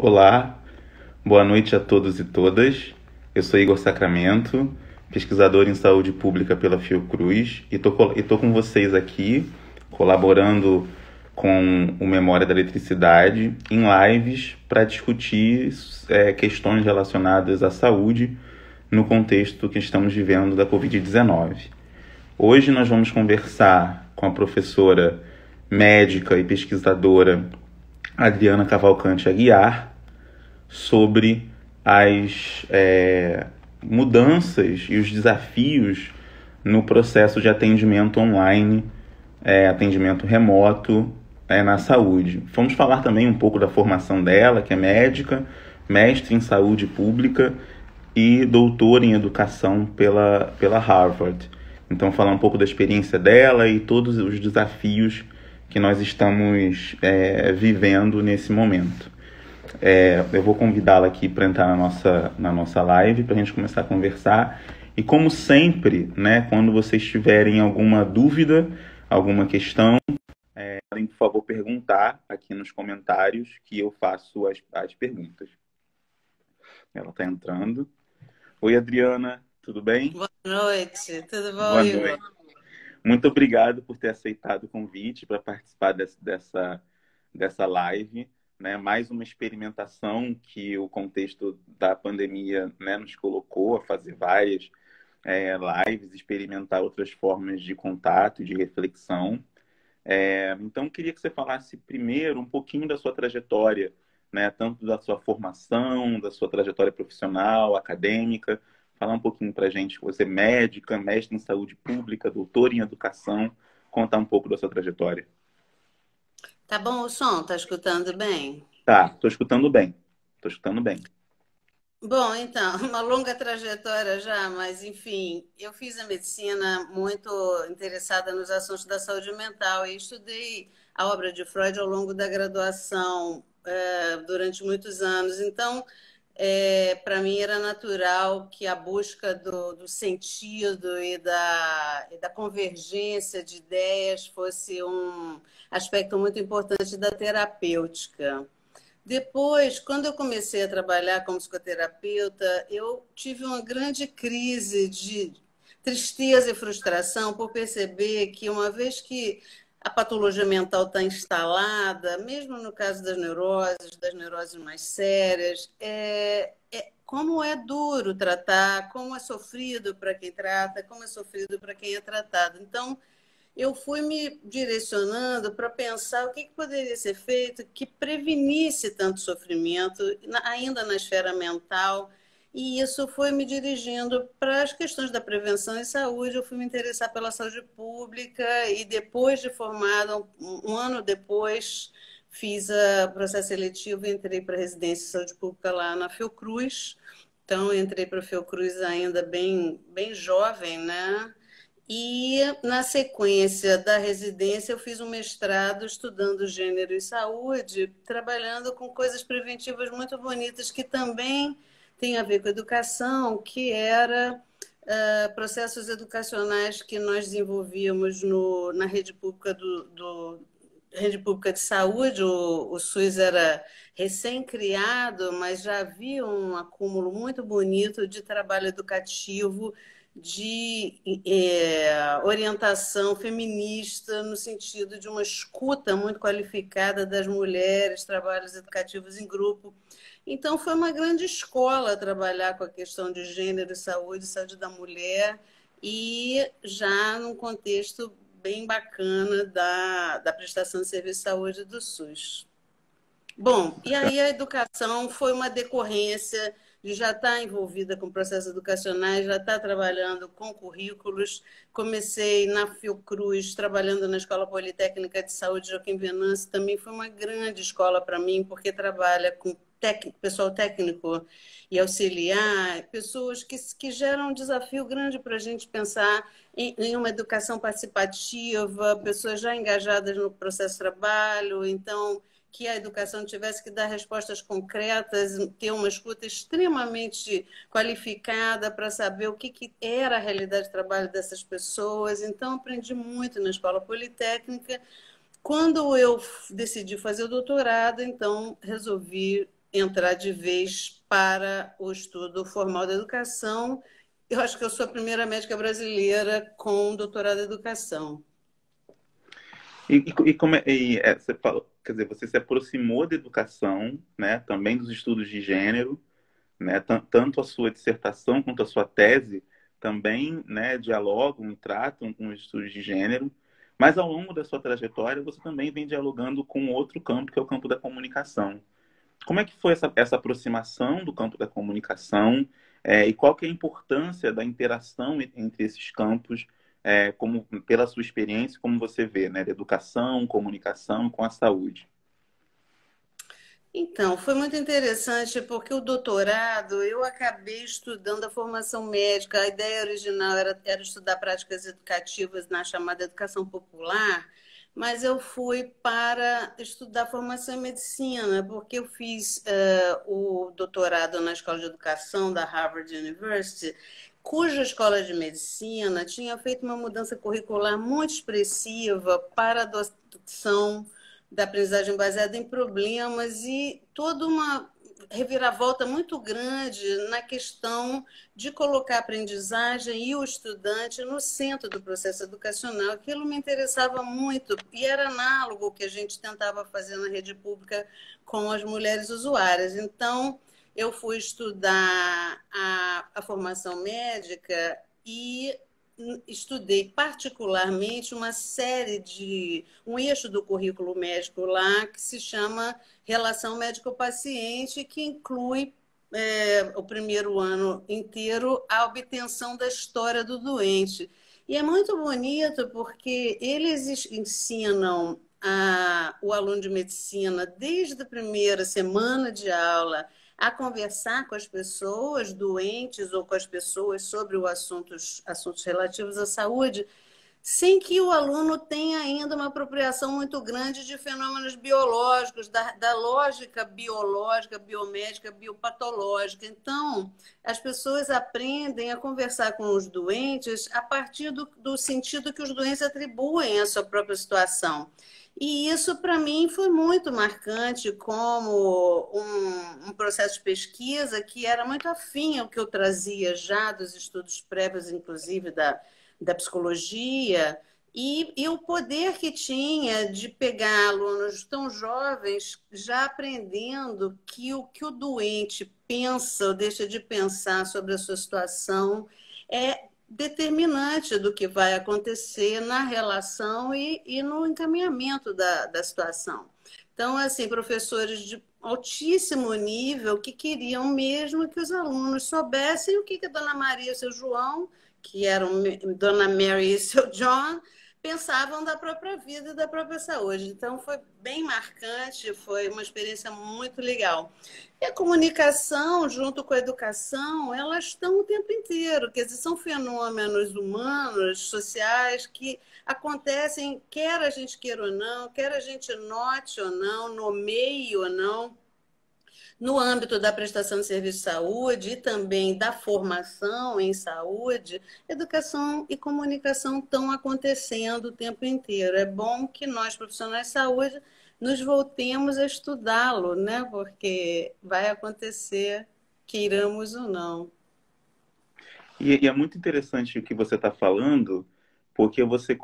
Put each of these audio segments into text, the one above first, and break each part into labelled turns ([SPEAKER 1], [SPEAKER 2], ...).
[SPEAKER 1] Olá, boa noite a todos e todas. Eu sou Igor Sacramento, pesquisador em saúde pública pela Fiocruz e tô com vocês aqui, colaborando com o Memória da Eletricidade em lives para discutir questões relacionadas à saúde no contexto que estamos vivendo da Covid-19. Hoje nós vamos conversar com a professora médica e pesquisadora Adriana Cavalcante Aguiar sobre as mudanças e os desafios no processo de atendimento online, atendimento remoto na saúde. Vamos falar também um pouco da formação dela, que é médica, mestre em saúde pública e doutora em educação pela Harvard. Então, falar um pouco da experiência dela e todos os desafios que nós estamos vivendo nesse momento. Eu vou convidá-la aqui para entrar na nossa live, para a gente começar a conversar. E como sempre, né, quando vocês tiverem alguma dúvida, alguma questão, podem, por favor, perguntar aqui nos comentários que eu faço as perguntas. Ela está entrando. Oi, Adriana, tudo bem?
[SPEAKER 2] Boa noite, tudo bom,
[SPEAKER 1] Boa
[SPEAKER 2] Igor?
[SPEAKER 1] noite. Muito obrigado por ter aceitado o convite para participar dessa live, né? Mais uma experimentação que o contexto da pandemia, né, nos colocou a fazer várias lives, experimentar outras formas de contato e de reflexão. Então, queria que você falasse primeiro um pouquinho da sua trajetória, né? Tanto da sua formação, da sua trajetória profissional, acadêmica. Falar um pouquinho para a gente, você é médica, mestre em saúde pública, doutora em educação, contar um pouco da sua trajetória.
[SPEAKER 2] Tá bom o som? Tá escutando bem?
[SPEAKER 1] Tá, estou escutando bem. Estou escutando bem.
[SPEAKER 2] Bom, então, uma longa trajetória já, mas enfim, eu fiz a medicina muito interessada nos assuntos da saúde mental e estudei a obra de Freud ao longo da graduação, durante muitos anos. Então, para mim era natural que a busca do sentido e da convergência de ideias fosse um aspecto muito importante da terapêutica. Depois, quando eu comecei a trabalhar como psicoterapeuta, eu tive uma grande crise de tristeza e frustração por perceber que, uma vez que a patologia mental está instalada, mesmo no caso das neuroses mais sérias, como é duro tratar, como é sofrido para quem trata, como é sofrido para quem é tratado. Então, eu fui me direcionando para pensar o que poderia ser feito que prevenisse tanto sofrimento, ainda na esfera mental, e isso foi me dirigindo para as questões da prevenção e saúde. Eu fui me interessar pela saúde pública e depois de formada, um ano depois, fiz o processo seletivo e entrei para a residência de saúde pública lá na Fiocruz. Então, entrei para a Fiocruz ainda bem, bem jovem, né? E, na sequência da residência, eu fiz um mestrado estudando gênero e saúde, trabalhando com coisas preventivas muito bonitas que também têm a ver com educação, que era processos educacionais que nós desenvolvíamos na rede pública rede pública de saúde. O SUS era recém-criado, mas já havia um acúmulo muito bonito de trabalho educativo, de orientação feminista, no sentido de uma escuta muito qualificada das mulheres, trabalhos educativos em grupo. Então, foi uma grande escola trabalhar com a questão de gênero, saúde da mulher, e já num contexto bem bacana da prestação de serviço de saúde do SUS. Bom, e aí a educação foi uma decorrência de já estar envolvida com processos educacionais, já estar trabalhando com currículos. Comecei na Fiocruz, trabalhando na Escola Politécnica de Saúde Joaquim Venâncio, também foi uma grande escola para mim, porque trabalha com pessoal técnico e auxiliar, pessoas que geram um desafio grande para a gente pensar em uma educação participativa, pessoas já engajadas no processo de trabalho. Então, que a educação tivesse que dar respostas concretas, ter uma escuta extremamente qualificada para saber o que era a realidade de trabalho dessas pessoas. Então, aprendi muito na Escola Politécnica. Quando eu decidi fazer o doutorado, então resolvi entrar de vez para o estudo formal da educação. Eu acho que eu sou a primeira médica brasileira com doutorado em educação.
[SPEAKER 1] Você falou, quer dizer, você se aproximou da educação, né, também dos estudos de gênero, né, tanto a sua dissertação quanto a sua tese também, né, dialogam e tratam com os estudos de gênero, mas ao longo da sua trajetória você também vem dialogando com outro campo, que é o campo da comunicação. Como é que foi essa aproximação do campo da comunicação, e qual que é a importância da interação entre esses campos, como pela sua experiência, como você vê, né, de educação, comunicação com a saúde?
[SPEAKER 2] Então, foi muito interessante porque o doutorado eu acabei estudando a formação médica. A ideia original era estudar práticas educativas na chamada educação popular, mas eu fui para estudar formação em medicina, porque eu fiz o doutorado na Escola de Educação da Harvard University, cuja escola de medicina tinha feito uma mudança curricular muito expressiva para a adoção da aprendizagem baseada em problemas e toda uma reviravolta muito grande na questão de colocar a aprendizagem e o estudante no centro do processo educacional. Aquilo me interessava muito e era análogo ao que a gente tentava fazer na rede pública com as mulheres usuárias. Então, eu fui estudar a formação médica e estudei particularmente uma série um eixo do currículo médico lá que se chama Relação Médico-Paciente, que inclui o primeiro ano inteiro a obtenção da história do doente. E é muito bonito porque eles ensinam o aluno de medicina desde a primeira semana de aula a conversar com as pessoas doentes ou com as pessoas sobre assuntos relativos à saúde, sem que o aluno tenha ainda uma apropriação muito grande de fenômenos biológicos, da lógica biológica, biomédica, biopatológica. Então, as pessoas aprendem a conversar com os doentes a partir do sentido que os doentes atribuem à sua própria situação. E isso, para mim, foi muito marcante como um processo de pesquisa que era muito afim ao que eu trazia já dos estudos prévios, inclusive da psicologia, e o poder que tinha de pegar alunos tão jovens já aprendendo que o que o doente pensa ou deixa de pensar sobre a sua situação é determinante do que vai acontecer na relação e no encaminhamento da situação. Então, assim, professores de altíssimo nível que queriam mesmo que os alunos soubessem o que a Dona Maria e o seu João, que eram Dona Mary e seu John, pensavam da própria vida e da própria saúde. Então, foi bem marcante, foi uma experiência muito legal. E a comunicação, junto com a educação, elas estão o tempo inteiro, quer dizer, são fenômenos humanos, sociais, que acontecem, quer a gente queira ou não, quer a gente note ou não, nomeie ou não, no âmbito da prestação de serviço de saúde e também da formação em saúde, educação e comunicação estão acontecendo o tempo inteiro. É bom que nós, profissionais de saúde, nos voltemos a estudá-lo, né? Porque vai acontecer, queiramos ou não.
[SPEAKER 1] E é muito interessante o que você está falando, porque você,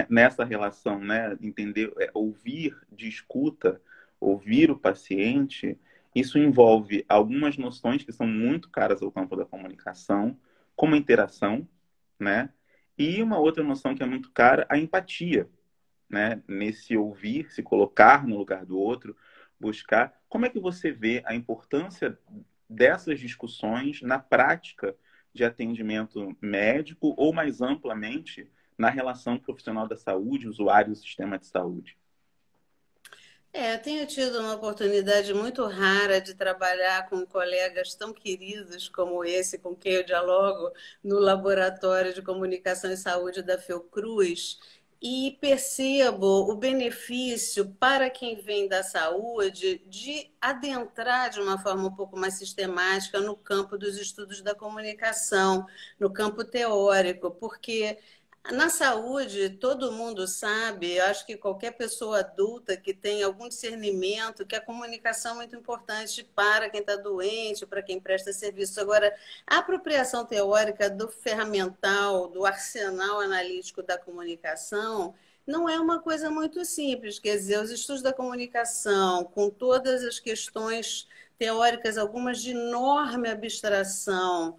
[SPEAKER 1] nessa relação, né, entender, ouvir de escuta, ouvir o paciente, isso envolve algumas noções que são muito caras ao campo da comunicação, como a interação, né? E uma outra noção que é muito cara, a empatia, né? Nesse ouvir, se colocar no lugar do outro, buscar. Como é que você vê a importância dessas discussões na prática de atendimento médico ou, mais amplamente, na relação profissional da saúde, usuário do sistema de saúde?
[SPEAKER 2] Tenho tido uma oportunidade muito rara de trabalhar com colegas tão queridos como esse com quem eu dialogo no Laboratório de Comunicação e Saúde da Fiocruz e percebo o benefício para quem vem da saúde de adentrar de uma forma um pouco mais sistemática no campo dos estudos da comunicação, no campo teórico, porque Na saúde, todo mundo sabe, eu acho que qualquer pessoa adulta que tem algum discernimento, que a comunicação é muito importante para quem está doente, para quem presta serviço. Agora, a apropriação teórica do ferramental, do arsenal analítico da comunicação, não é uma coisa muito simples. Quer dizer, os estudos da comunicação, com todas as questões teóricas, algumas de enorme abstração,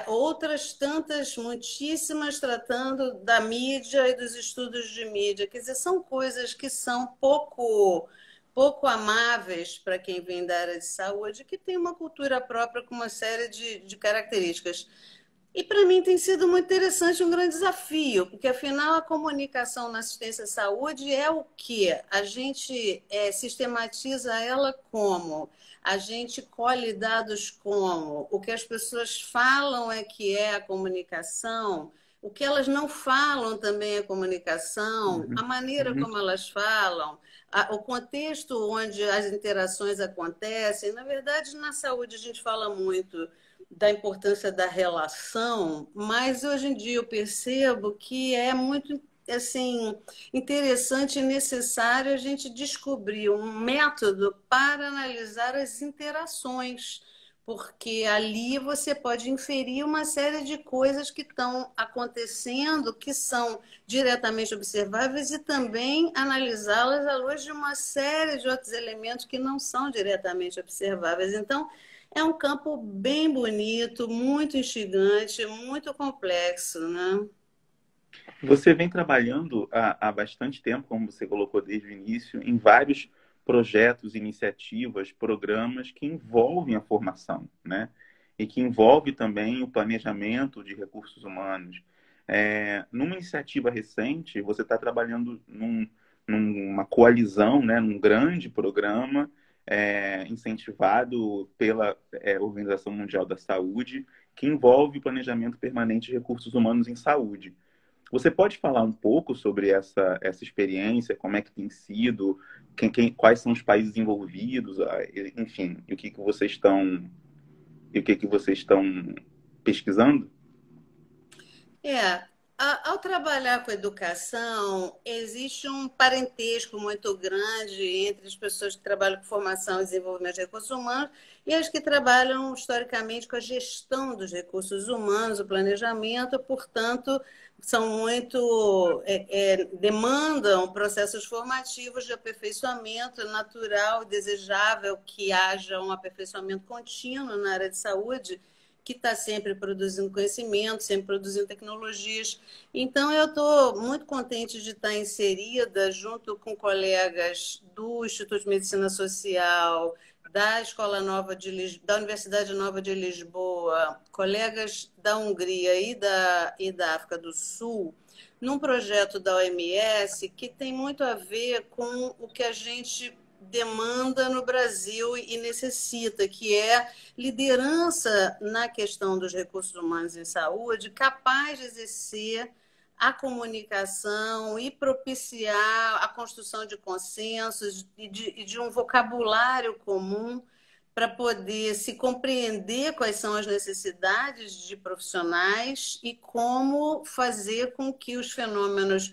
[SPEAKER 2] outras tantas, muitíssimas, tratando da mídia e dos estudos de mídia. Quer dizer, são coisas que são pouco amáveis para quem vem da área de saúde, que tem uma cultura própria com uma série de características. E para mim tem sido muito interessante, um grande desafio, porque afinal a comunicação na assistência à saúde é o que? A gente sistematiza ela como? A gente colhe dados como? O que as pessoas falam é que é a comunicação, o que elas não falam também é comunicação, a
[SPEAKER 1] Uhum,
[SPEAKER 2] maneira
[SPEAKER 1] uhum.
[SPEAKER 2] como elas falam, o contexto onde as interações acontecem. Na verdade, na saúde a gente fala muito da importância da relação, mas hoje em dia eu percebo que é muito assim interessante e necessário a gente descobrir um método para analisar as interações, porque ali você pode inferir uma série de coisas que estão acontecendo, que são diretamente observáveis, e também analisá-las à luz de uma série de outros elementos que não são diretamente observáveis. Então, é um campo bem bonito, muito instigante, muito complexo, né?
[SPEAKER 1] Você vem trabalhando há bastante tempo, como você colocou desde o início, em vários projetos, iniciativas, programas que envolvem a formação, né? E que envolve também o planejamento de recursos humanos. Numa iniciativa recente, você está trabalhando numa coalizão, né? Num grande programa incentivado pela Organização Mundial da Saúde, que envolve o planejamento permanente de recursos humanos em saúde. Você pode falar um pouco sobre essa experiência, como é que tem sido, quais são os países envolvidos, enfim, e o que que vocês estão pesquisando?
[SPEAKER 2] É, ao trabalhar com educação, existe um parentesco muito grande entre as pessoas que trabalham com formação e desenvolvimento de recursos humanos e as que trabalham historicamente com a gestão dos recursos humanos, o planejamento, portanto, são muito demandam processos formativos de aperfeiçoamento natural e desejável que haja um aperfeiçoamento contínuo na área de saúde, que está sempre produzindo conhecimento, sempre produzindo tecnologias. Então, eu estou muito contente de estar inserida junto com colegas do Instituto de Medicina Social, da Escola Nova da Universidade Nova de Lisboa, colegas da Hungria e da África do Sul, num projeto da OMS que tem muito a ver com o que a gente demanda no Brasil e necessita, que é liderança na questão dos recursos humanos em saúde, capaz de exercer a comunicação e propiciar a construção de consensos e de um vocabulário comum para poder se compreender quais são as necessidades de profissionais e como fazer com que os fenômenos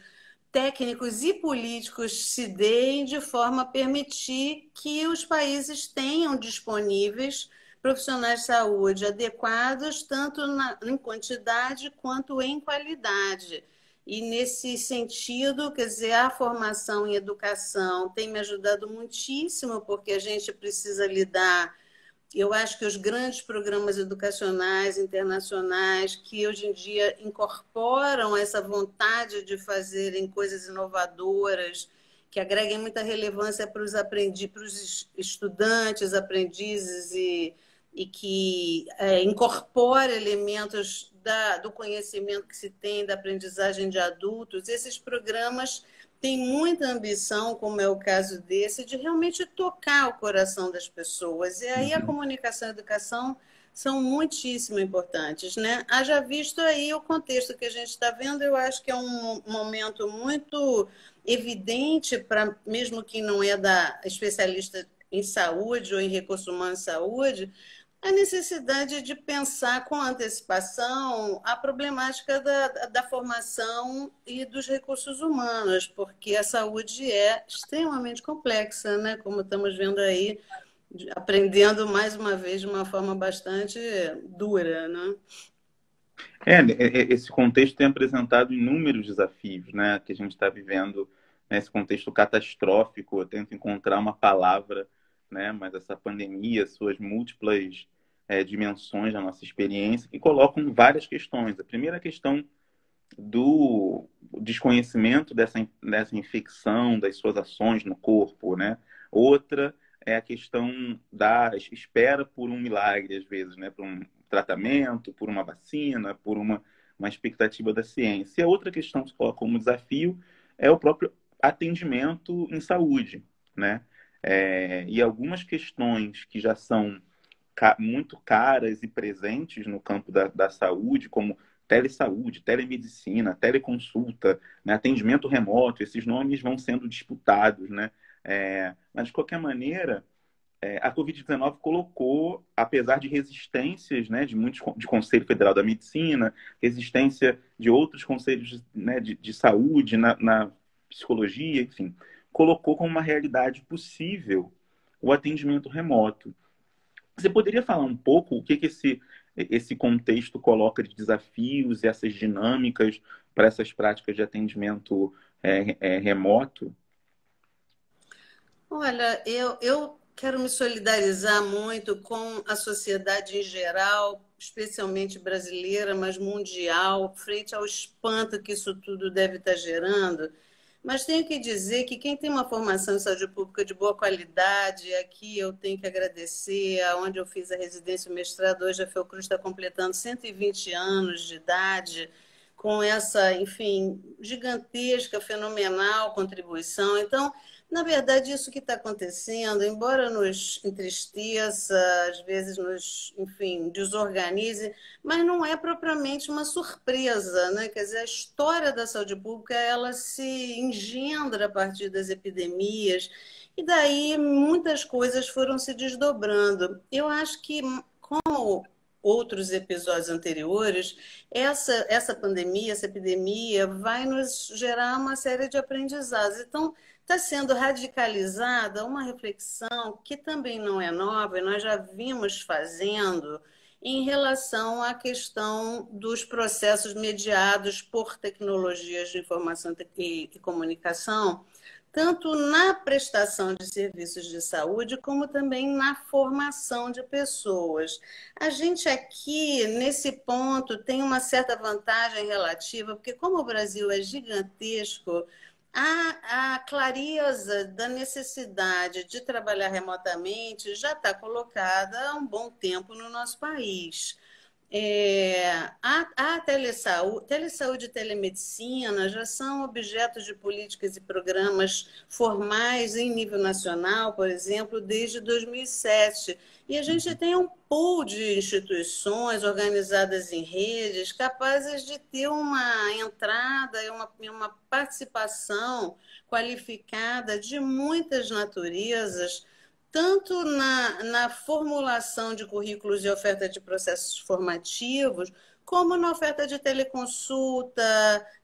[SPEAKER 2] técnicos e políticos se deem de forma a permitir que os países tenham disponíveis profissionais de saúde adequados, tanto em quantidade quanto em qualidade. E nesse sentido, quer dizer, a formação em educação tem me ajudado muitíssimo, porque a gente precisa lidar. Eu acho que os grandes programas educacionais internacionais, que hoje em dia incorporam essa vontade de fazerem coisas inovadoras, que agreguem muita relevância para os para os estudantes, aprendizes e que incorpore elementos do conhecimento que se tem da aprendizagem de adultos, esses programas tem muita ambição, como é o caso desse, de realmente tocar o coração das pessoas. E aí a
[SPEAKER 1] Uhum.
[SPEAKER 2] comunicação e a educação são muitíssimo importantes, né? Haja visto aí o contexto que a gente está vendo, eu acho que é um momento muito evidente para mesmo quem não é da especialista em saúde ou em recursos humanos e saúde, A necessidade de pensar com antecipação a problemática da formação e dos recursos humanos, porque a saúde é extremamente complexa, né? Como estamos vendo aí, aprendendo mais uma vez de uma forma bastante dura, né?
[SPEAKER 1] Esse contexto tem apresentado inúmeros desafios, né, que a gente está vivendo nesse contexto catastrófico. Eu tento encontrar uma palavra, né, mas essa pandemia, suas múltiplas dimensões da nossa experiência, que colocam várias questões. A primeira questão do desconhecimento dessa infecção, das suas ações no corpo, né? Outra é a questão da espera por um milagre, às vezes, né? Por um tratamento, por uma vacina, por uma expectativa da ciência. E a outra questão que se coloca como desafio é o próprio atendimento em saúde, né? E algumas questões que já são muito caras e presentes no campo da saúde, como telesaúde, telemedicina, teleconsulta, né, atendimento remoto, esses nomes vão sendo disputados, né? Mas, de qualquer maneira, a Covid-19 colocou, apesar de resistências, né, de muitos de Conselho Federal da Medicina, resistência de outros conselhos, né, de saúde, na psicologia, enfim, colocou como uma realidade possível o atendimento remoto. Você poderia falar um pouco o que esse contexto coloca de desafios e essas dinâmicas para essas práticas de atendimento remoto?
[SPEAKER 2] Olha, eu quero me solidarizar muito com a sociedade em geral, especialmente brasileira, mas mundial, frente ao espanto que isso tudo deve estar gerando. Mas tenho que dizer que quem tem uma formação em saúde pública de boa qualidade, aqui eu tenho que agradecer, aonde eu fiz a residência e o mestrado, hoje a Fiocruz está completando 120 anos de idade, com essa, enfim, gigantesca, fenomenal contribuição. Então, na verdade, isso que está acontecendo, embora nos entristeça, às vezes nos, enfim, desorganize, mas não é propriamente uma surpresa, né? Quer dizer, a história da saúde pública, ela se engendra a partir das epidemias, e daí muitas coisas foram se desdobrando. Eu acho que, como outros episódios anteriores, essa pandemia, essa epidemia vai nos gerar uma série de aprendizados. Então, está sendo radicalizada uma reflexão que também não é nova, e nós já vimos fazendo em relação à questão dos processos mediados por tecnologias de informação e comunicação, tanto na prestação de serviços de saúde, como também na formação de pessoas. A gente aqui, nesse ponto, tem uma certa vantagem relativa, porque como o Brasil é gigantesco, a clareza da necessidade de trabalhar remotamente já está colocada há um bom tempo no nosso país. A telesaúde e telemedicina já são objetos de políticas e programas formais em nível nacional, por exemplo, desde 2007. E a gente tem um pool de instituições organizadas em redes capazes de ter uma entrada e uma participação qualificada de muitas naturezas, tanto na formulação de currículos e oferta de processos formativos, como na oferta de teleconsulta,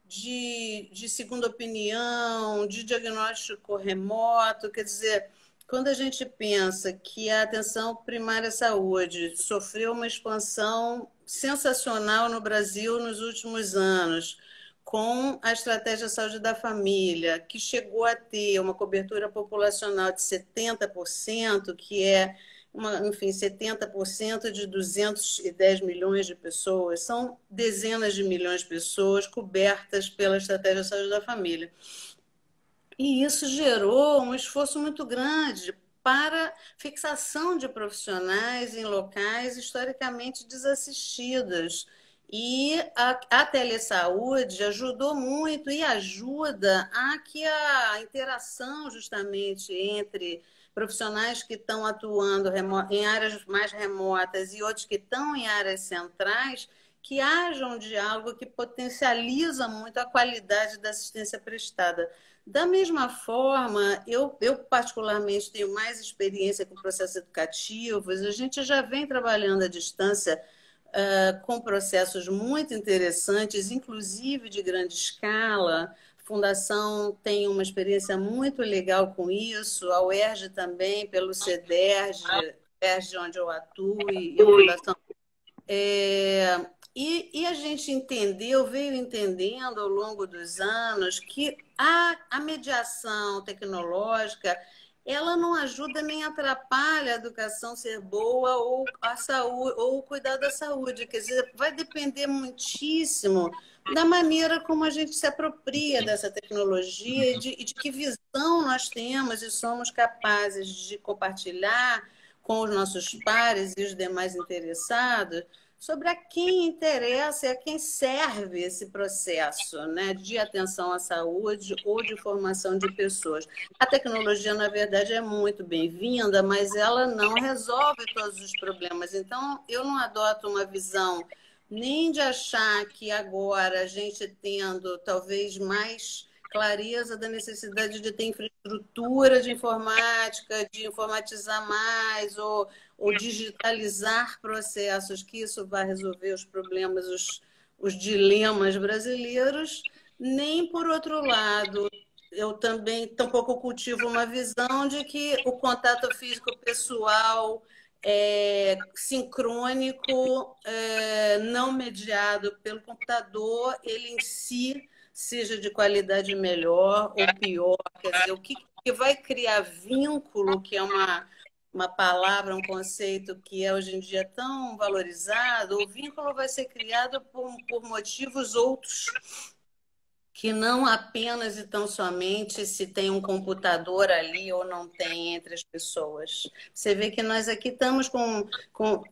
[SPEAKER 2] de segunda opinião, de diagnóstico remoto. Quer dizer, quando a gente pensa que a atenção primária à saúde sofreu uma expansão sensacional no Brasil nos últimos anos, com a estratégia saúde da família, que chegou a ter uma cobertura populacional de 70%, que é, enfim, 70% de 210 milhões de pessoas, são dezenas de milhões de pessoas cobertas pela estratégia saúde da família. E isso gerou um esforço muito grande para fixação de profissionais em locais historicamente desassistidos. E a telesaúde ajudou muito e ajuda a que a interação justamente entre profissionais que estão atuando em áreas mais remotas e outros que estão em áreas centrais, que haja um diálogo que potencializa muito a qualidade da assistência prestada. Da mesma forma, eu particularmente tenho mais experiência com processos educativos, a gente já vem trabalhando à distância com processos muito interessantes, inclusive de grande escala. A Fundação tem uma experiência muito legal com isso, a UERJ também, pelo CEDERJ, onde eu atuo, e a Fundação. E a gente entendeu, veio entendendo ao longo dos anos que a mediação tecnológica ela não ajuda nem atrapalha a educação ser boa ou a saúde ou o cuidado da saúde. Quer dizer, vai depender muitíssimo da maneira como a gente se apropria dessa tecnologia e de que visão nós temos e somos capazes de compartilhar com os nossos pares e os demais interessados sobre a quem interessa e a quem serve esse processo, né, de atenção à saúde ou de formação de pessoas. A tecnologia, na verdade, é muito bem-vinda, mas ela não resolve todos os problemas. Então, eu não adoto uma visão nem de achar que agora a gente tendo talvez mais clareza da necessidade de ter infraestrutura de informática, de informatizar mais, ou digitalizar processos, que isso vai resolver os problemas, os dilemas brasileiros, nem, por outro lado, eu também tampouco cultivo uma visão de que o contato físico pessoal sincrônico, não mediado pelo computador, ele em si seja de qualidade melhor ou pior. Quer dizer, o que vai criar vínculo, que é uma palavra, um conceito que é hoje em dia tão valorizado, o vínculo vai ser criado por motivos outros, que não apenas e tão somente se tem um computador ali ou não tem entre as pessoas. Você vê que nós aqui estamos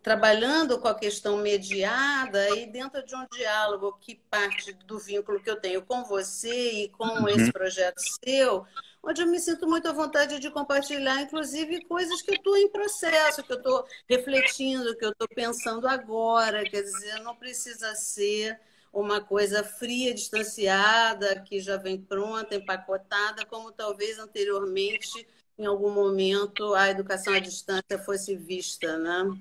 [SPEAKER 2] trabalhando com a questão mediada e dentro de um diálogo que parte do vínculo que eu tenho com você e com esse projeto seu, onde eu me sinto muito à vontade de compartilhar, inclusive, coisas que eu estou em processo, que eu estou refletindo, que eu estou pensando agora. Quer dizer, não precisa ser uma coisa fria, distanciada, que já vem pronta, empacotada, como talvez anteriormente, em algum momento, a educação à distância fosse vista, né?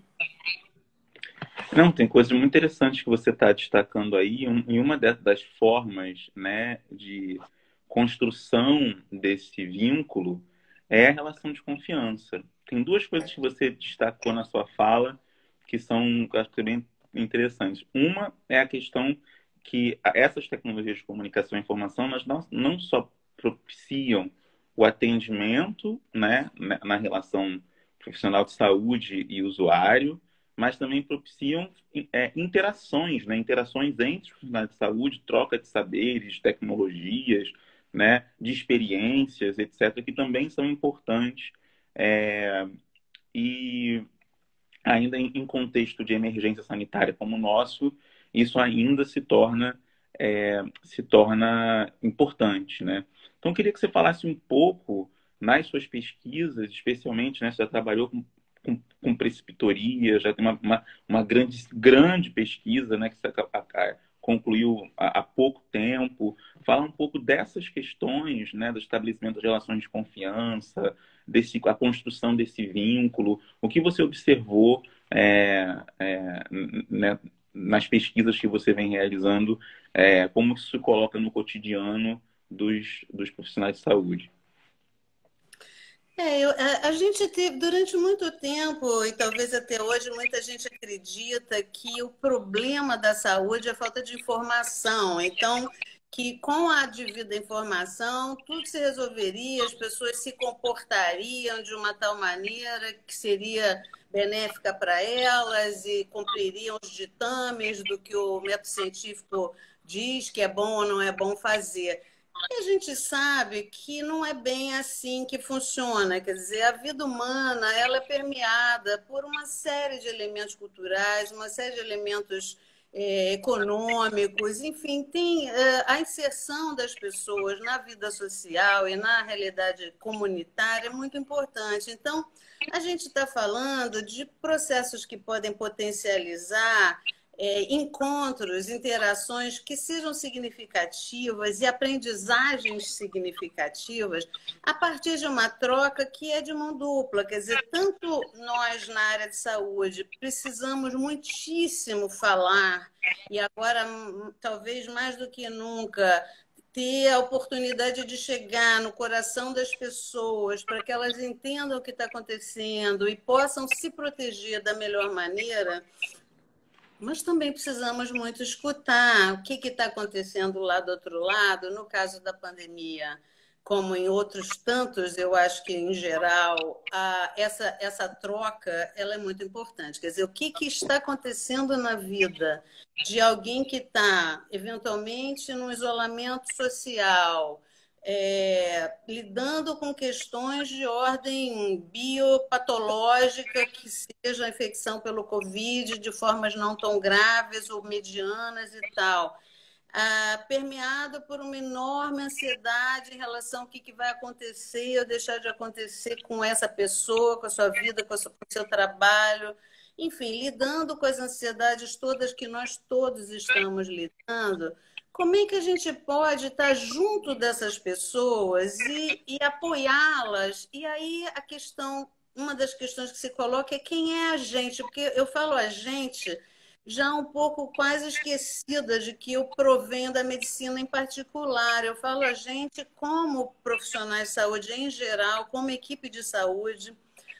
[SPEAKER 1] Não, tem coisas muito interessantes que você está destacando aí, e uma das formas, né, de construção desse vínculo é a relação de confiança. Tem duas coisas que você destacou na sua fala que são, acho que, bem interessantes. Uma é a questão que essas tecnologias de comunicação e informação, elas não só propiciam o atendimento, né, na relação profissional de saúde e usuário, mas também propiciam interações, né? Interações entre os profissionais de saúde, troca de saberes, tecnologias, né? De experiências, etc., que também são importantes. E ainda em contexto de emergência sanitária como o nosso, isso ainda se torna importante, né? Então, eu queria que você falasse um pouco nas suas pesquisas, especialmente, né? Você já trabalhou com preceptoria, já tem uma grande pesquisa, né? Que você concluiu há pouco tempo. Fala um pouco dessas questões, né? Do estabelecimento de relações de confiança, a construção desse vínculo, o que você observou né, nas pesquisas que você vem realizando, como isso se coloca no cotidiano dos profissionais de saúde.
[SPEAKER 2] A gente teve, durante muito tempo, e talvez até hoje, muita gente acredita que o problema da saúde é a falta de informação. Então, que com a devida informação, tudo se resolveria, as pessoas se comportariam de uma tal maneira que seria benéfica para elas e cumpririam os ditames do que o método científico diz que é bom ou não é bom fazer. E a gente sabe que não é bem assim que funciona. Quer dizer, a vida humana ela é permeada por uma série de elementos culturais, uma série de elementos econômicos, enfim, tem a inserção das pessoas na vida social e na realidade comunitária é muito importante. Então, a gente está falando de processos que podem potencializar encontros, interações que sejam significativas e aprendizagens significativas a partir de uma troca que é de mão dupla. Quer dizer, tanto nós na área de saúde precisamos muitíssimo falar, e agora, talvez mais do que nunca, ter a oportunidade de chegar no coração das pessoas para que elas entendam o que está acontecendo e possam se proteger da melhor maneira, mas também precisamos muito escutar o que está acontecendo lá do outro lado, no caso da pandemia, como em outros tantos, eu acho que, em geral, essa troca ela é muito importante. Quer dizer, o que está acontecendo na vida de alguém que está, eventualmente, no isolamento social, lidando com questões de ordem biopatológica, que seja a infecção pelo Covid, de formas não tão graves ou medianas e tal, permeado por uma enorme ansiedade em relação ao que vai acontecer ou deixar de acontecer com essa pessoa, com a sua vida, com o seu trabalho. Enfim, lidando com as ansiedades todas que nós todos estamos lidando, como é que a gente pode estar junto dessas pessoas e apoiá-las? E aí uma das questões que se coloca é quem é a gente, porque eu falo a gente já um pouco quase esquecida de que eu provenho da medicina em particular. Eu falo a gente como profissionais de saúde em geral, como equipe de saúde,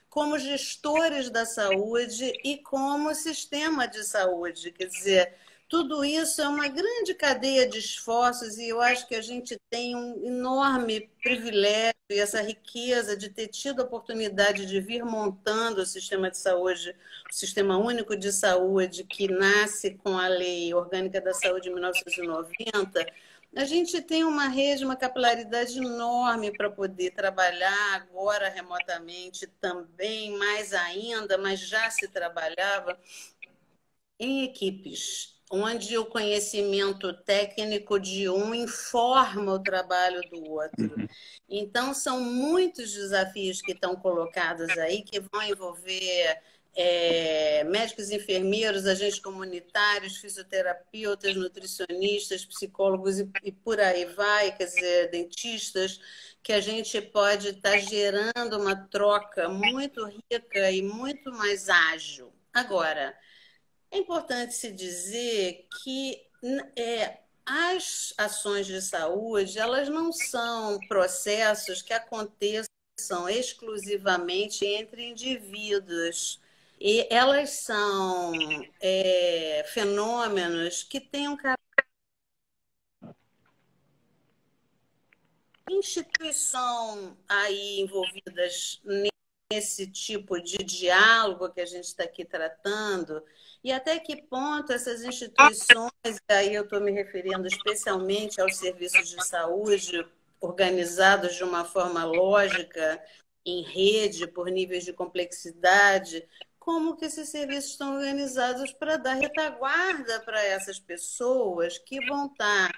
[SPEAKER 2] como gestores da saúde e como sistema de saúde. Quer dizer, tudo isso é uma grande cadeia de esforços e eu acho que a gente tem um enorme privilégio e essa riqueza de ter tido a oportunidade de vir montando o sistema de saúde, o Sistema Único de Saúde, que nasce com a Lei Orgânica da Saúde de 1990. A gente tem uma rede, uma capilaridade enorme para poder trabalhar agora remotamente também, mais ainda, mas já se trabalhava em equipes, onde o conhecimento técnico de um informa o trabalho do outro.
[SPEAKER 1] Uhum.
[SPEAKER 2] Então, são muitos desafios que estão colocados aí, que vão envolver médicos, enfermeiros, agentes comunitários, fisioterapeutas, nutricionistas, psicólogos e por aí vai, quer dizer, dentistas, que a gente pode estar gerando uma troca muito rica e muito mais ágil. Agora, é importante se dizer que as ações de saúde, elas não são processos que aconteçam exclusivamente entre indivíduos. E elas são fenômenos que têm um caráter de instituição aí envolvidas nesse tipo de diálogo que a gente está aqui tratando, e até que ponto essas instituições, aí eu estou me referindo especialmente aos serviços de saúde organizados de uma forma lógica, em rede, por níveis de complexidade, como que esses serviços estão organizados para dar retaguarda para essas pessoas que vão estar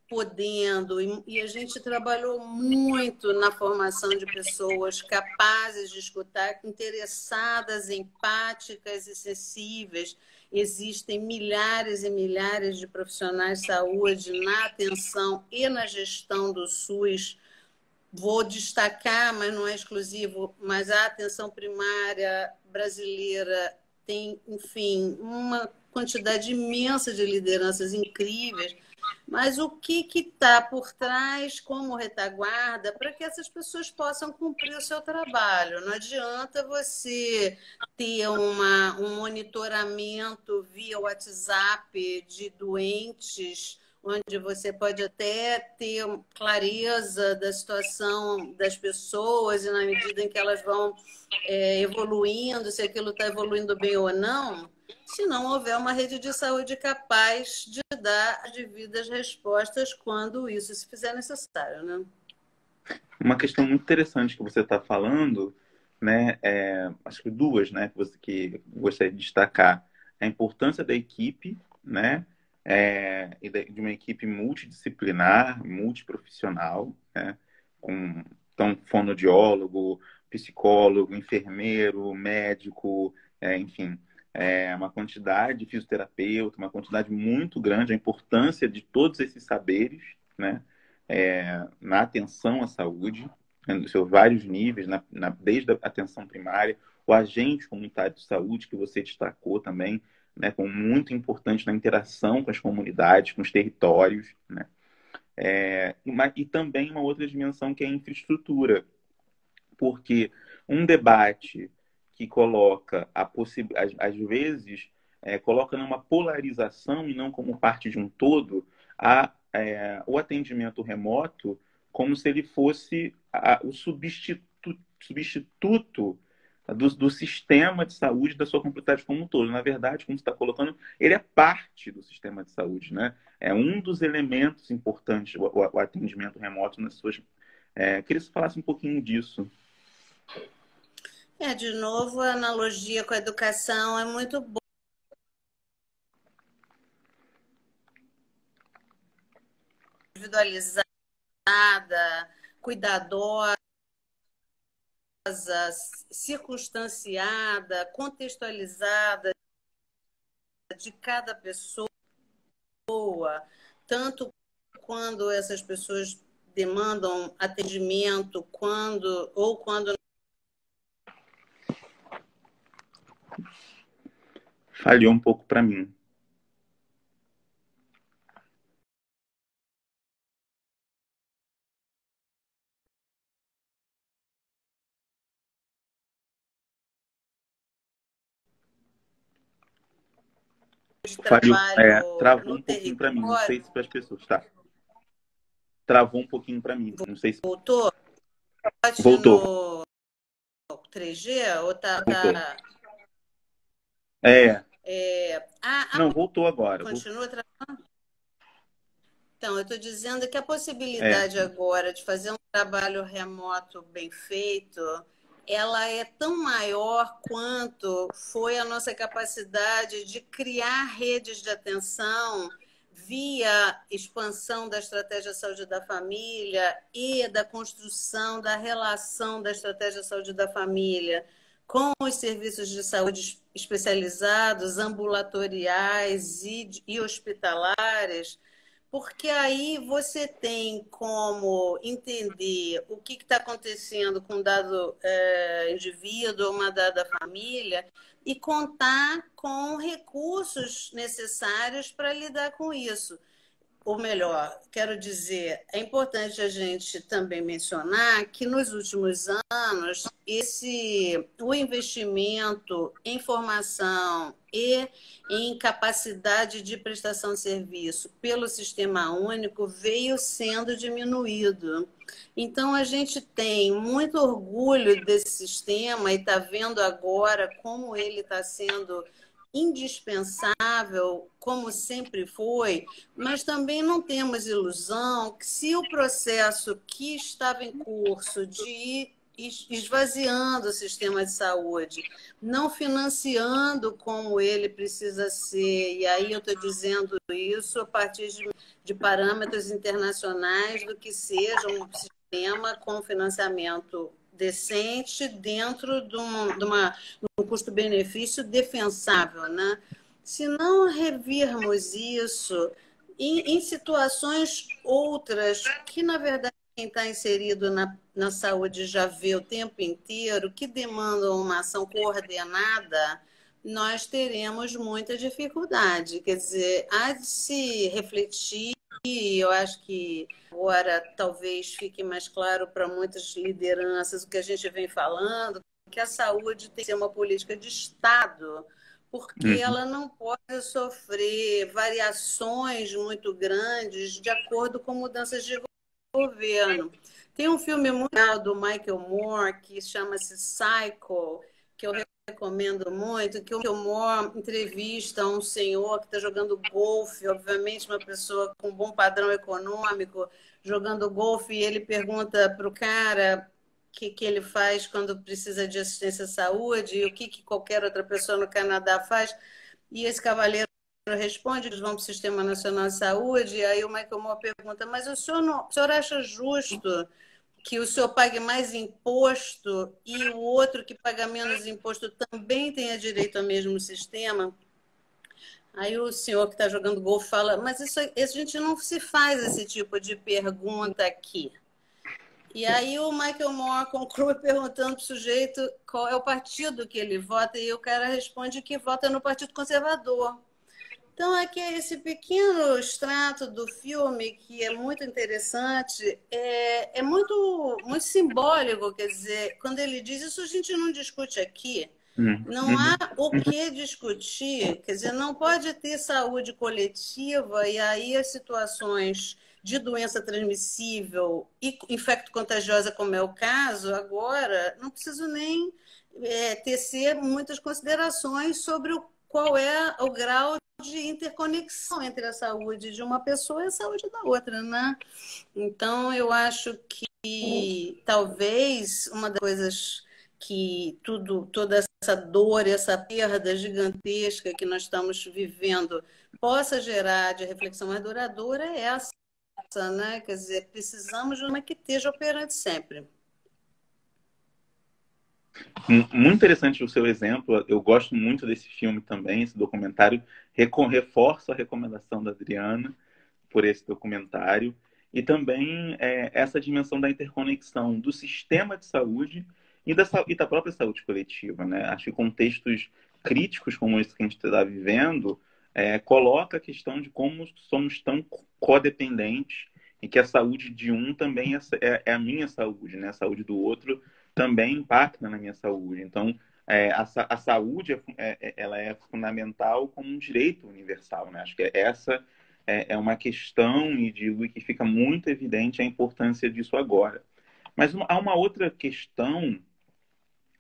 [SPEAKER 2] podendo, e a gente trabalhou muito na formação de pessoas capazes de escutar, interessadas, empáticas e sensíveis. Existem milhares e milhares de profissionais de saúde na atenção e na gestão do SUS. Vou destacar, mas não é exclusivo, mas a atenção primária brasileira tem, enfim, uma quantidade imensa de lideranças incríveis, mas o que está por trás como retaguarda para que essas pessoas possam cumprir o seu trabalho? Não adianta você ter um monitoramento via WhatsApp de doentes, onde você pode até ter clareza da situação das pessoas e na medida em que elas vão evoluindo, se aquilo está evoluindo bem ou não, se não houver uma rede de saúde capaz de dar as devidas respostas quando isso se fizer necessário, né?
[SPEAKER 1] Uma questão muito interessante que você está falando, né, acho que duas, né, que gostaria de destacar. A importância da equipe, né, e de uma equipe multidisciplinar, multiprofissional, né, com então, fonoaudiólogo, psicólogo, enfermeiro, médico, enfim, uma quantidade de fisioterapeuta, uma quantidade muito grande, a importância de todos esses saberes, né, na atenção à saúde, né, nos seus vários níveis, desde a atenção primária, o agente comunitário de saúde, que você destacou também, né, como muito importante na interação com as comunidades, com os territórios, né, e também uma outra dimensão que é a infraestrutura, porque um debate que coloca às vezes coloca numa polarização e não como parte de um todo o atendimento remoto como se ele fosse o substituto do sistema de saúde da sua complexidade como um todo. Na verdade, como você está colocando, ele é parte do sistema de saúde, né? É um dos elementos importantes o atendimento remoto nas suas. Queria que você falasse um pouquinho disso.
[SPEAKER 2] De novo, a analogia com a educação é muito boa. Individualizada, cuidadosa, circunstanciada, contextualizada de cada pessoa, tanto quando essas pessoas demandam atendimento, quando
[SPEAKER 1] falhou um pouco para mim.
[SPEAKER 2] de trabalho
[SPEAKER 1] travou
[SPEAKER 2] no
[SPEAKER 1] um pouquinho para mim, não
[SPEAKER 2] território.
[SPEAKER 1] sei se para as pessoas, tá? Travou um pouquinho para mim, não sei se...
[SPEAKER 2] Voltou?
[SPEAKER 1] Voltou.
[SPEAKER 2] No 3G ou tá...
[SPEAKER 1] Voltou. Não, voltou agora.
[SPEAKER 2] Continua travando? Então, eu estou dizendo que a possibilidade agora de fazer um trabalho remoto bem feito, ela é tão maior quanto foi a nossa capacidade de criar redes de atenção via expansão da estratégia saúde da família e da construção da relação da estratégia saúde da família com os serviços de saúde especializados, ambulatoriais e hospitalares, porque aí você tem como entender o que está acontecendo com um dado indivíduo, uma dada família, e contar com recursos necessários para lidar com isso. Ou melhor, quero dizer, é importante a gente também mencionar que nos últimos anos o investimento em formação e em capacidade de prestação de serviço pelo Sistema Único veio sendo diminuído. Então, a gente tem muito orgulho desse sistema e está vendo agora como ele está sendo indispensável, como sempre foi, mas também não temos ilusão que se o processo que estava em curso de ir esvaziando o sistema de saúde, não financiando como ele precisa ser, e aí eu estou dizendo isso a partir de parâmetros internacionais do que seja um sistema com financiamento decente dentro de um custo-benefício defensável, né? Se não revirmos isso em situações outras que, na verdade, quem está inserido na saúde já vê o tempo inteiro, que demandam uma ação coordenada, nós teremos muita dificuldade. Quer dizer, há de se refletir, e eu acho que agora talvez fique mais claro para muitas lideranças o que a gente vem falando, que a saúde tem que ser uma política de Estado, porque ela não pode sofrer variações muito grandes de acordo com mudanças de governo. Tem um filme muito legal do Michael Moore que chama-se Cycle, que eu recomendo muito, que o Michael Moore entrevista um senhor que está jogando golfe, obviamente uma pessoa com bom padrão econômico, jogando golfe, e ele pergunta para o cara o que ele faz quando precisa de assistência à saúde e o que qualquer outra pessoa no Canadá faz. E esse cavaleiro responde, eles vão para o Sistema Nacional de Saúde, e aí o Michael Moore pergunta, mas o senhor acha justo que o senhor pague mais imposto e o outro que paga menos imposto também tenha direito ao mesmo sistema? Aí o senhor que está jogando golfe fala, mas isso, a gente não se faz esse tipo de pergunta aqui. E aí o Michael Moore conclui perguntando para o sujeito qual é o partido que ele vota, e o cara responde que vota no Partido Conservador. Então, aqui é esse pequeno extrato do filme, que é muito interessante, é muito simbólico, quer dizer, quando ele diz isso, a gente não discute aqui, não há o que discutir, quer dizer, não pode ter saúde coletiva e aí as situações de doença transmissível e infecto-contagiosa, como é o caso, agora, não preciso nem tecer muitas considerações sobre qual é o grau de interconexão entre a saúde de uma pessoa e a saúde da outra, né? Então, eu acho que talvez uma das coisas que toda essa dor, essa perda gigantesca que nós estamos vivendo possa gerar de reflexão mais duradoura é essa, né? Quer dizer, precisamos de uma que esteja operante sempre.
[SPEAKER 1] Muito interessante o seu exemplo. Eu gosto muito desse filme também, esse documentário. Reforço a recomendação da Adriana por esse documentário. E também essa dimensão da interconexão do sistema de saúde e da própria saúde coletiva, né? Acho que contextos críticos como esse que a gente está vivendo coloca a questão de como somos tão codependentes e que a saúde de um também é a minha saúde, né? A saúde do outro também impacta na minha saúde. Então, a saúde ela é fundamental como um direito universal, né? Acho que essa é uma questão, e digo que fica muito evidente a importância disso agora. Mas há uma outra questão,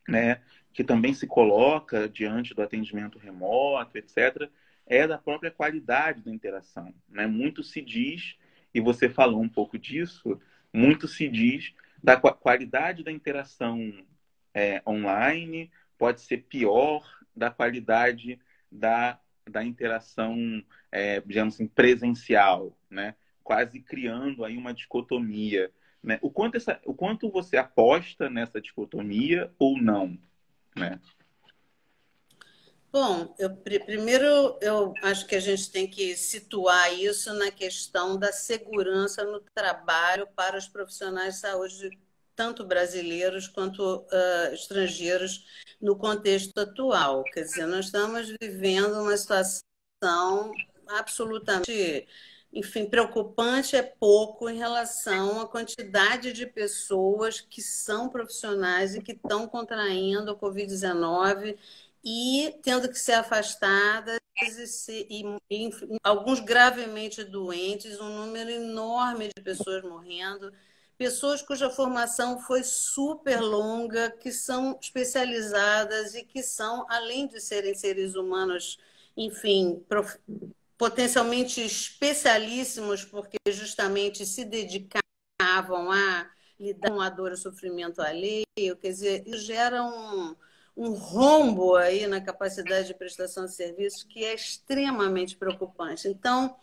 [SPEAKER 1] né, que também se coloca diante do atendimento remoto, etc., é da própria qualidade da interação, né? Muito se diz, e você falou um pouco disso, muito se diz da qualidade da interação online pode ser pior da qualidade da interação, digamos assim, presencial, né? Quase criando aí uma dicotomia, né? O quanto você aposta nessa dicotomia ou não, né?
[SPEAKER 2] Bom, primeiro eu acho que a gente tem que situar isso na questão da segurança no trabalho para os profissionais de saúde, tanto brasileiros quanto estrangeiros, no contexto atual. Quer dizer, nós estamos vivendo uma situação absolutamente, enfim, preocupante é pouco em relação à quantidade de pessoas que são profissionais e que estão contraindo a Covid-19 e tendo que ser afastadas e alguns gravemente doentes, um número enorme de pessoas morrendo, pessoas cuja formação foi super longa, que são especializadas e que são, além de serem seres humanos, enfim, potencialmente especialíssimos, porque justamente se dedicavam a lidar com a dor e o sofrimento alheio, quer dizer, isso gera um rombo aí na capacidade de prestação de serviços que é extremamente preocupante. Então,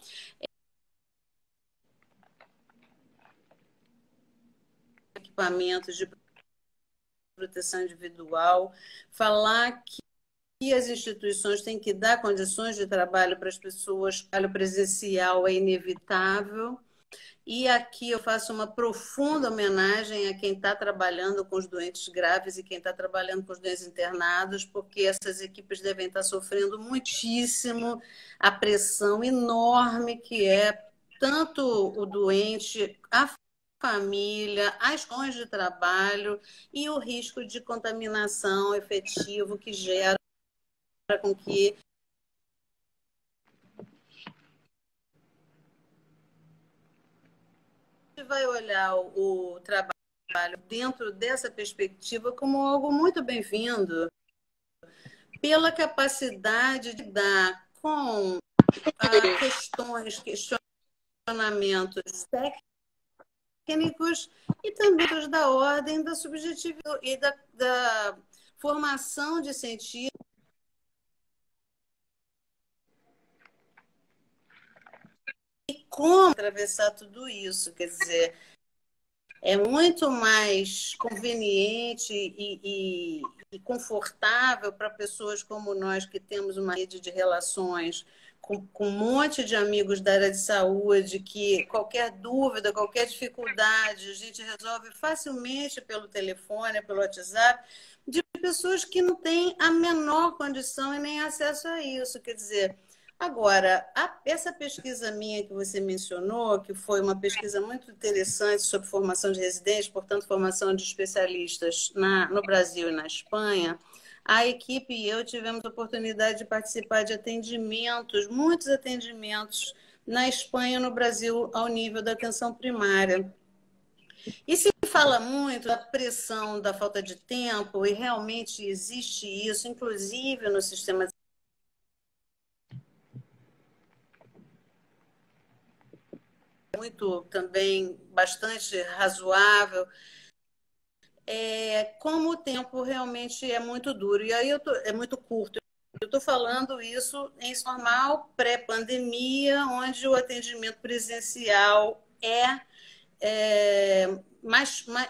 [SPEAKER 2] equipamentos de proteção individual, falar que as instituições têm que dar condições de trabalho para as pessoas, o trabalho presencial é inevitável. E aqui eu faço uma profunda homenagem a quem está trabalhando com os doentes graves e quem está trabalhando com os doentes internados, porque essas equipes devem estar sofrendo muitíssimo a pressão enorme que é tanto o doente, a família, as condições de trabalho e o risco de contaminação efetivo que gera com que vai olhar o trabalho dentro dessa perspectiva como algo muito bem-vindo, pela capacidade de dar com questões, questionamentos técnicos e também da ordem da subjetividade e da formação de cientistas e como atravessar tudo isso, quer dizer, é muito mais conveniente e confortável para pessoas como nós, que temos uma rede de relações com um monte de amigos da área de saúde, que qualquer dúvida, qualquer dificuldade, a gente resolve facilmente pelo telefone, pelo WhatsApp, de pessoas que não têm a menor condição e nem acesso a isso. Quer dizer, agora, essa pesquisa minha que você mencionou, que foi uma pesquisa muito interessante sobre formação de residentes, portanto, formação de especialistas no Brasil e na Espanha, a equipe e eu tivemos a oportunidade de participar de atendimentos, muitos atendimentos na Espanha e no Brasil, ao nível da atenção primária. E se fala muito da pressão, da falta de tempo, e realmente existe isso, inclusive no sistema muito também bastante razoável, como o tempo realmente é muito duro. E aí é muito curto. Eu estou falando isso em normal, pré-pandemia, onde o atendimento presencial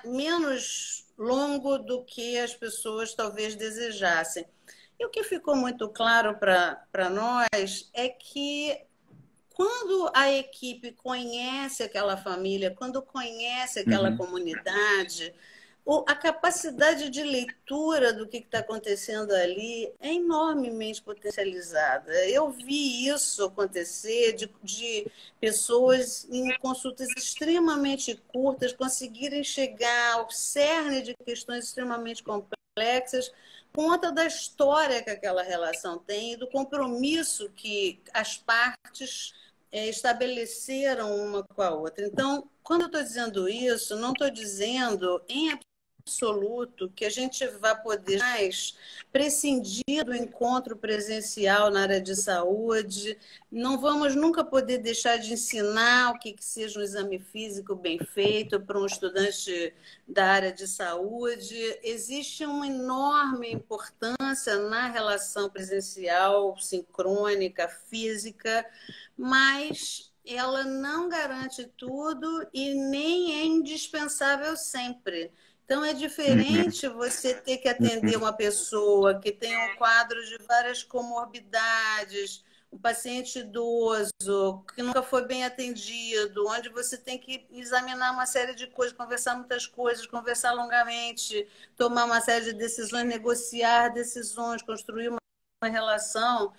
[SPEAKER 2] menos longo do que as pessoas talvez desejassem. E o que ficou muito claro para nós é que quando a equipe conhece aquela família, quando conhece aquela
[SPEAKER 1] Uhum.
[SPEAKER 2] comunidade, a capacidade de leitura do que está acontecendo ali é enormemente potencializada. Eu vi isso acontecer de pessoas em consultas extremamente curtas conseguirem chegar ao cerne de questões extremamente complexas por conta da história que aquela relação tem e do compromisso que as partes estabeleceram uma com a outra. Então, quando eu estou dizendo isso, não estou dizendo em absoluto que a gente vai poder mais prescindir do encontro presencial na área de saúde, não vamos nunca poder deixar de ensinar o que seja um exame físico bem feito para um estudante da área de saúde. Existe uma enorme importância na relação presencial, sincrônica, física, mas ela não garante tudo e nem é indispensável sempre. Então, é
[SPEAKER 1] Uhum.
[SPEAKER 2] diferente você ter que atender
[SPEAKER 1] Uhum.
[SPEAKER 2] uma pessoa que tem um quadro de várias comorbidades, um paciente idoso, que nunca foi bem atendido, onde você tem que examinar uma série de coisas, conversar muitas coisas, conversar longamente, tomar uma série de decisões, negociar decisões, construir uma relação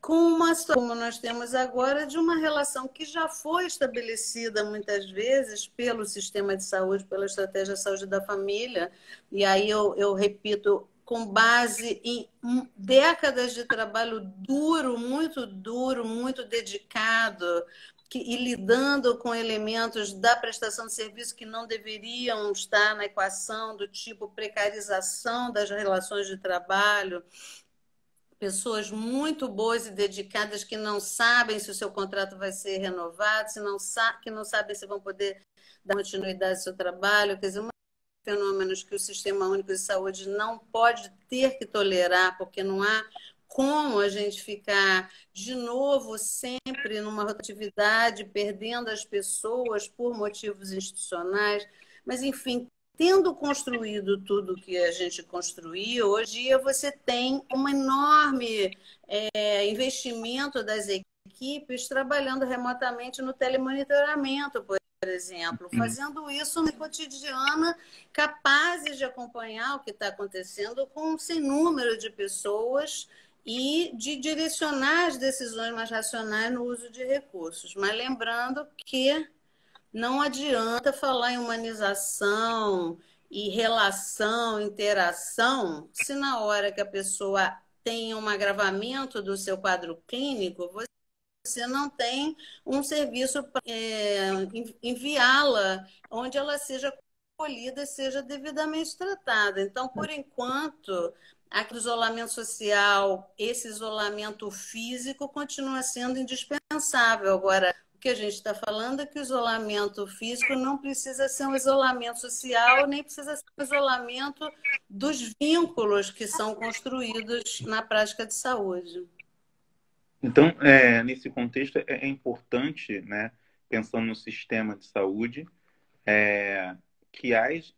[SPEAKER 2] com uma situação como nós temos agora, de uma relação que já foi estabelecida muitas vezes pelo sistema de saúde, pela estratégia de saúde da família, e aí eu repito, com base em décadas de trabalho duro, muito dedicado, e lidando com elementos da prestação de serviço que não deveriam estar na equação, do tipo precarização das relações de trabalho, pessoas muito boas e dedicadas que não sabem se o seu contrato vai ser renovado, que não sabem se vão poder dar continuidade ao seu trabalho, quer dizer, fenômenos que o Sistema Único de Saúde não pode ter que tolerar, porque não há como a gente ficar de novo sempre numa rotatividade, perdendo as pessoas por motivos institucionais, mas enfim, tendo construído tudo que a gente construiu, hoje em dia você tem um enorme investimento das equipes trabalhando remotamente no telemonitoramento, por exemplo,
[SPEAKER 1] Sim.
[SPEAKER 2] fazendo isso no cotidiano, capazes de acompanhar o que está acontecendo com um sem número de pessoas e de direcionar as decisões mais racionais no uso de recursos. Mas lembrando que não adianta falar em humanização e relação, interação, se na hora que a pessoa tem um agravamento do seu quadro clínico, você não tem um serviço para enviá-la onde ela seja acolhida, seja devidamente tratada. Então, por enquanto, aqui o isolamento social, esse isolamento físico continua sendo indispensável. Agora, o que a gente está falando é que o isolamento físico não precisa ser um isolamento social, nem precisa ser um isolamento dos vínculos que são construídos na prática de saúde.
[SPEAKER 1] Então, nesse contexto, é importante, né, pensando no sistema de saúde, que as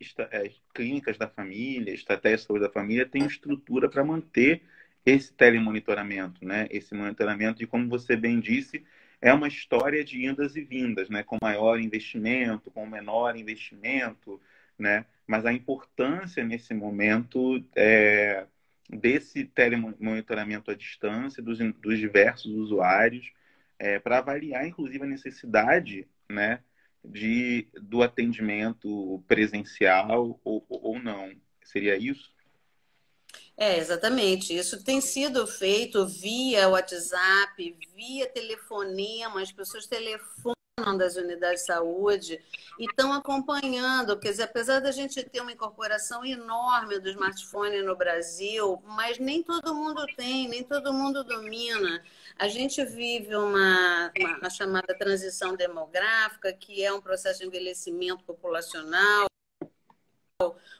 [SPEAKER 1] clínicas da família, estratégias de saúde da família, têm estrutura para manter esse telemonitoramento, né? Esse monitoramento, e como você bem disse, é uma história de indas e vindas, né? Com maior investimento, com menor investimento, né? Mas a importância nesse momento desse telemonitoramento à distância dos diversos usuários, para avaliar, inclusive, a necessidade, né, do atendimento presencial ou não. Seria isso?
[SPEAKER 2] Exatamente. Isso tem sido feito via WhatsApp, via telefonema, as pessoas telefonam das unidades de saúde e estão acompanhando. Quer dizer, apesar da gente ter uma incorporação enorme do smartphone no Brasil, mas nem todo mundo tem, nem todo mundo domina. A gente vive uma chamada transição demográfica, que é um processo de envelhecimento populacional,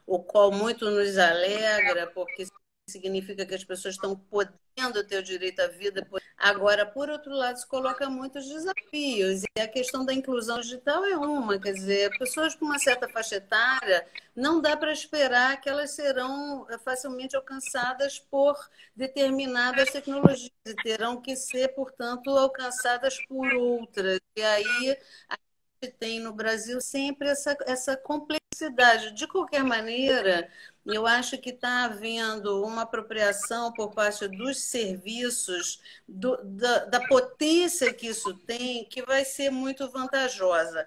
[SPEAKER 2] o qual muito nos alegra, porque significa que as pessoas estão podendo ter o direito à vida. Agora, por outro lado, se coloca muitos desafios, e a questão da inclusão digital é uma, quer dizer, pessoas com uma certa faixa etária, não dá para esperar que elas serão facilmente alcançadas por determinadas tecnologias, e terão que ser, portanto, alcançadas por outras. E aí tem no Brasil sempre essa complexidade. De qualquer maneira, eu acho que está havendo uma apropriação por parte dos serviços, da potência que isso tem, que vai ser muito vantajosa.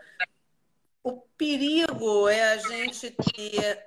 [SPEAKER 2] O perigo é a gente ter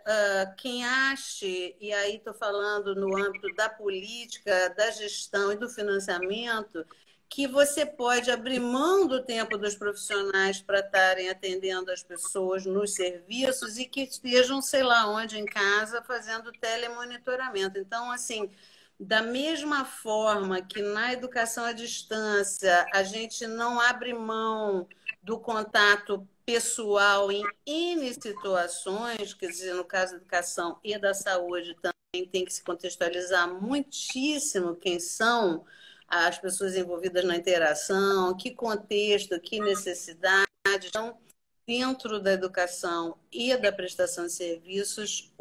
[SPEAKER 2] quem ache, e aí estou falando no âmbito da política, da gestão e do financiamento, que você pode abrir mão do tempo dos profissionais para estarem atendendo as pessoas nos serviços e que estejam, sei lá onde, em casa, fazendo telemonitoramento. Então, assim, da mesma forma que na educação à distância a gente não abre mão do contato pessoal em N situações, quer dizer, no caso da educação e da saúde também tem que se contextualizar muitíssimo quem são as pessoas envolvidas na interação, que contexto, que necessidade. Então, dentro da educação e da prestação de serviços,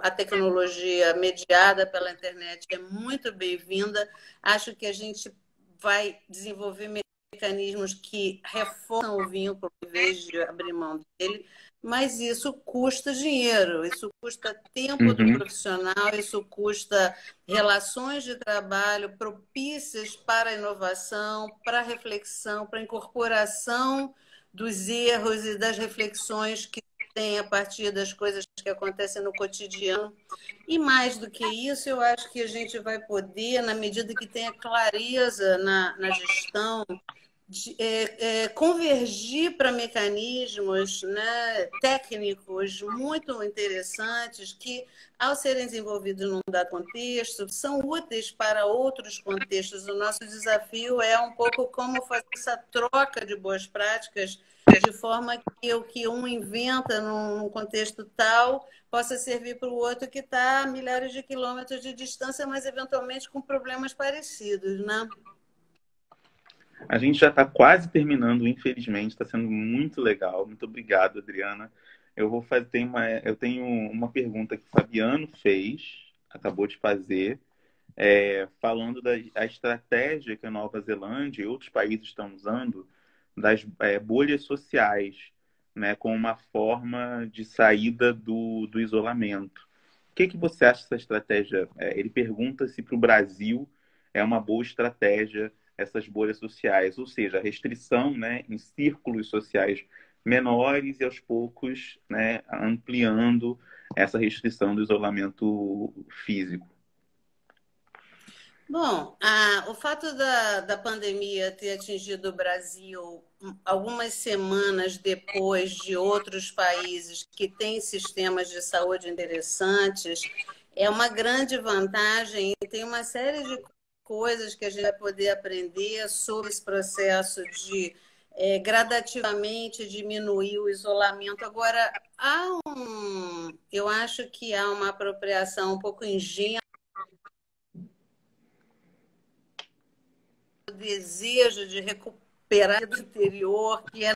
[SPEAKER 2] a tecnologia mediada pela internet é muito bem-vinda. Acho que a gente vai desenvolver mecanismos que reforçam o vínculo em vez de abrir mão dele, mas isso custa dinheiro, isso custa tempo do
[SPEAKER 1] Uhum.
[SPEAKER 2] profissional, isso custa relações de trabalho propícias para a inovação, para a reflexão, para a incorporação dos erros e das reflexões que tem a partir das coisas que acontecem no cotidiano. E mais do que isso, eu acho que a gente vai poder, na medida que tenha clareza na gestão, convergir para mecanismos, né, técnicos muito interessantes que, ao serem desenvolvidos num dado contexto, são úteis para outros contextos. O nosso desafio é um pouco como fazer essa troca de boas práticas de forma que o que um inventa num contexto tal possa servir para o outro que está a milhares de quilômetros de distância, mas eventualmente com problemas parecidos, né?
[SPEAKER 1] A gente já está quase terminando, infelizmente, está sendo muito legal. Muito obrigado, Adriana. Eu tenho uma pergunta que o Fabiano fez, acabou de fazer, falando da a estratégia que a Nova Zelândia e outros países estão usando das bolhas sociais, né, como uma forma de saída do isolamento. O que você acha dessa estratégia? Ele pergunta se para o Brasil é uma boa estratégia essas bolhas sociais, ou seja, a restrição, né, em círculos sociais menores e aos poucos, né, ampliando essa restrição do isolamento físico.
[SPEAKER 2] Bom, o fato da pandemia ter atingido o Brasil algumas semanas depois de outros países que têm sistemas de saúde interessantes é uma grande vantagem e tem uma série de coisas que a gente vai poder aprender sobre esse processo de gradativamente diminuir o isolamento. Agora, eu acho que há uma apropriação um pouco ingênua desejo de recuperar do interior, que é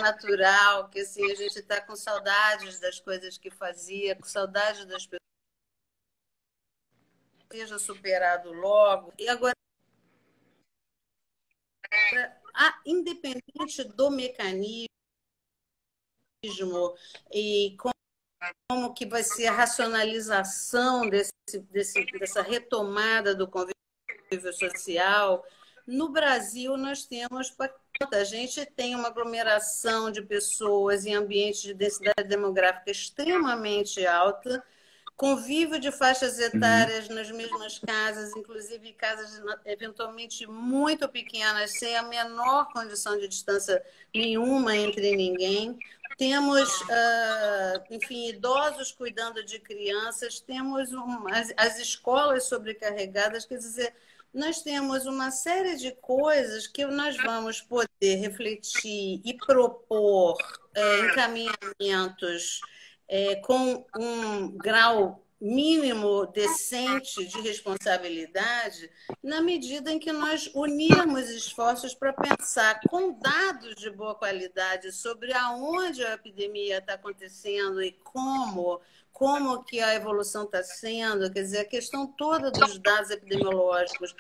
[SPEAKER 2] natural, que assim, a gente está com saudades das coisas que fazia, com saudades das pessoas, seja superado logo. E agora, independente do mecanismo e como que vai ser a racionalização dessa retomada do convívio social, no Brasil nós temos, a gente tem uma aglomeração de pessoas em ambientes de densidade demográfica extremamente alta, convívio de faixas etárias nas mesmas casas, inclusive casas eventualmente muito pequenas, sem a menor condição de distância nenhuma entre ninguém. Temos, enfim, idosos cuidando de crianças, temos as escolas sobrecarregadas, quer dizer, nós temos uma série de coisas que nós vamos poder refletir e propor encaminhamentos com um grau mínimo decente de responsabilidade, na medida em que nós unirmos esforços para pensar com dados de boa qualidade sobre aonde a epidemia está acontecendo e como que a evolução está sendo, quer dizer, a questão toda dos dados epidemiológicos,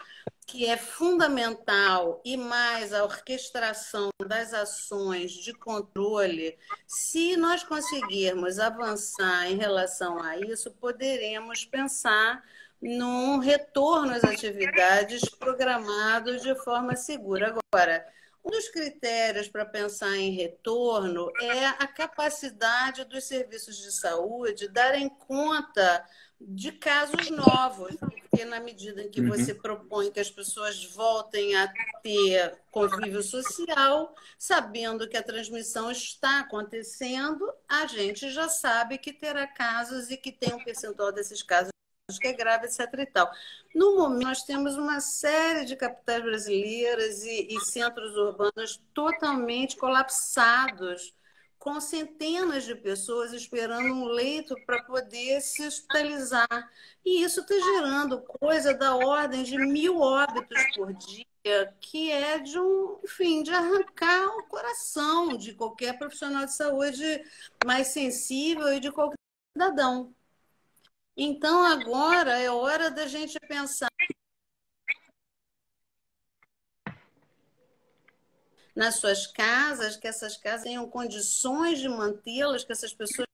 [SPEAKER 2] que é fundamental, e mais a orquestração das ações de controle, se nós conseguirmos avançar em relação a isso, poderemos pensar num retorno às atividades programado de forma segura. Agora, um dos critérios para pensar em retorno é a capacidade dos serviços de saúde darem conta de casos novos, porque na medida em que você propõe que as pessoas voltem a ter convívio social, sabendo que a transmissão está acontecendo, a gente já sabe que terá casos e que tem um percentual desses casos que é grave, etc. e tal. No momento, nós temos uma série de capitais brasileiras e centros urbanos totalmente colapsados, com centenas de pessoas esperando um leito para poder se hospitalizar. E isso está gerando coisa da ordem de 1.000 óbitos por dia, que é enfim, de arrancar o coração de qualquer profissional de saúde mais sensível e de qualquer cidadão. Então, agora é hora da gente pensar nas suas casas, que essas casas tenham condições de mantê-las, que essas pessoas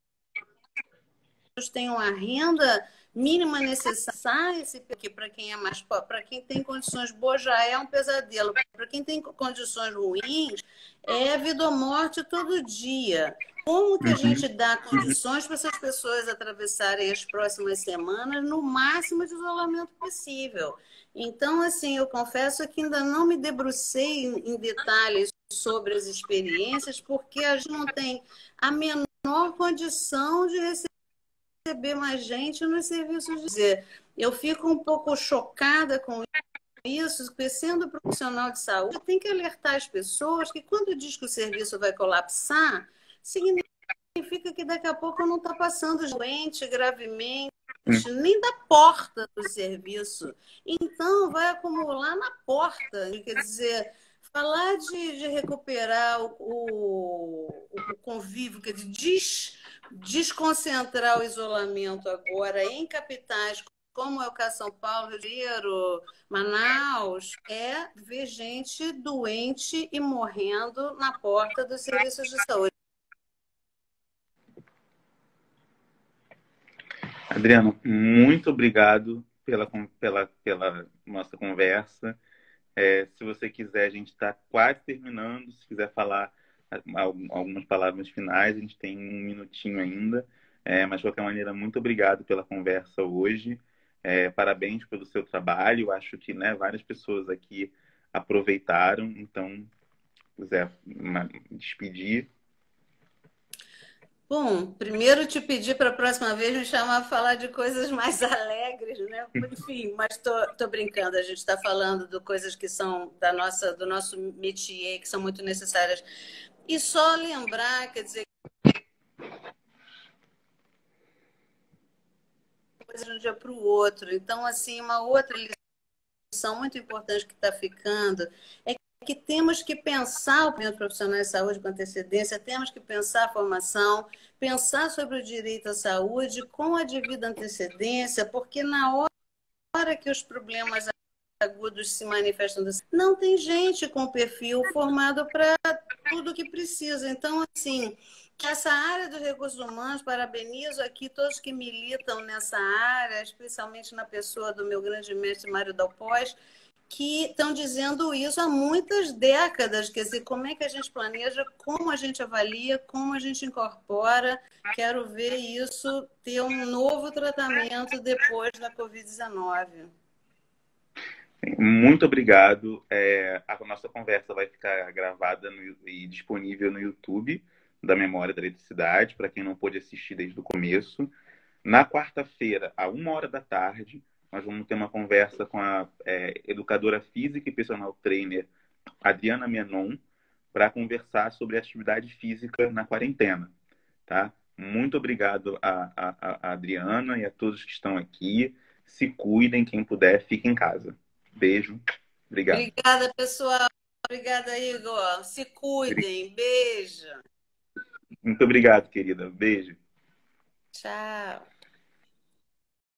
[SPEAKER 2] tenham a renda mínima necessária, porque para quem é mais pobre, para quem tem condições boas já é um pesadelo, para quem tem condições ruins é vida ou morte todo dia. Como que a gente dá condições para essas pessoas atravessarem as próximas semanas no máximo de isolamento possível? Então, assim, eu confesso que ainda não me debrucei em detalhes sobre as experiências, porque a gente não tem a menor condição de receber mais gente nos serviços de dizer. Eu fico um pouco chocada com isso, porque sendo profissional de saúde, tem que alertar as pessoas que quando diz que o serviço vai colapsar, significa que daqui a pouco não está passando doente gravemente, nem da porta do serviço. Então, vai acumular na porta. Quer dizer, falar de recuperar o convívio, quer dizer, desconcentrar o isolamento agora em capitais como é o caso de São Paulo, Rio de Janeiro, Manaus, é ver gente doente e morrendo na porta dos serviços de saúde.
[SPEAKER 1] Adriano, muito obrigado pela nossa conversa. Se você quiser, a gente está quase terminando. Se quiser falar algumas palavras finais, a gente tem um minutinho ainda. Mas, de qualquer maneira, muito obrigado pela conversa hoje. Parabéns pelo seu trabalho. Acho que, né, várias pessoas aqui aproveitaram. Então, se quiser despedir.
[SPEAKER 2] Bom, primeiro te pedir para a próxima vez me chamar para falar de coisas mais alegres, né? Enfim, mas tô brincando, a gente está falando de coisas que são do nosso métier, que são muito necessárias. E só lembrar, quer dizer, coisa de um dia para o outro. Então, assim, uma outra lição muito importante que está ficando é que temos que pensar o pensamento profissional de saúde com antecedência, temos que pensar a formação, pensar sobre o direito à saúde com a devida antecedência, porque na hora que os problemas agudos se manifestam, não tem gente com perfil formado para tudo o que precisa. Então, assim, essa área dos recursos humanos, parabenizo aqui todos que militam nessa área, especialmente na pessoa do meu grande mestre Mário Dalpós, que estão dizendo isso há muitas décadas. Quer dizer, como é que a gente planeja, como a gente avalia, como a gente incorpora. Quero ver isso ter um novo tratamento depois da Covid-19.
[SPEAKER 1] Muito obrigado. A nossa conversa vai ficar gravada e disponível no YouTube da Memória da Eletricidade, para quem não pôde assistir desde o começo. Na quarta-feira, à 1h da tarde, nós vamos ter uma conversa com a educadora física e personal trainer Adriana Menon, para conversar sobre atividade física na quarentena. Tá? Muito obrigado a Adriana e a todos que estão aqui. Se cuidem, quem puder, fique em casa. Beijo. Obrigado.
[SPEAKER 2] Obrigada, pessoal. Obrigada, Igor. Se cuidem. Beijo.
[SPEAKER 1] Muito obrigado, querida. Beijo.
[SPEAKER 2] Tchau.